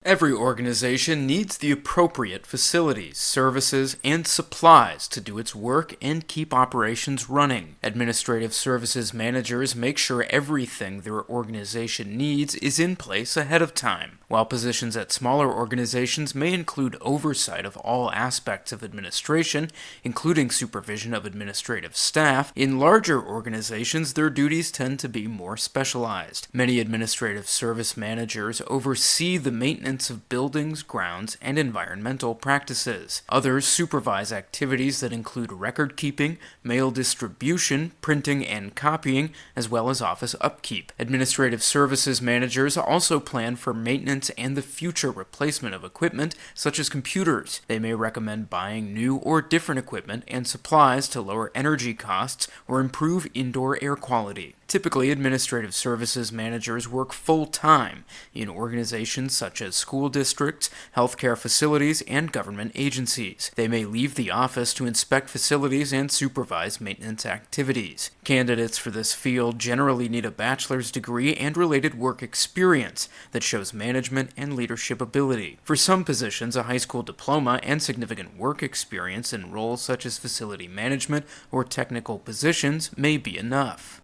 Every organization needs the appropriate facilities, services, and supplies to do its work and keep operations running. Administrative services managers make sure everything their organization needs is in place ahead of time. While positions at smaller organizations may include oversight of all aspects of administration, including supervision of administrative staff, in larger organizations their duties tend to be more specialized. Many administrative service managers oversee the maintenance of buildings, grounds, and environmental practices. Others supervise activities that include record keeping, mail distribution, printing and copying, as well as office upkeep. Administrative services managers also plan for maintenance and the future replacement of equipment, such as computers. They may recommend buying new or different equipment and supplies to lower energy costs or improve indoor air quality. Typically, administrative services managers work full-time in organizations such as school districts, healthcare facilities, and government agencies. They may leave the office to inspect facilities and supervise maintenance activities. Candidates for this field generally need a bachelor's degree and related work experience that shows management and leadership ability. For some positions, a high school diploma and significant work experience in roles such as facility management or technical positions may be enough.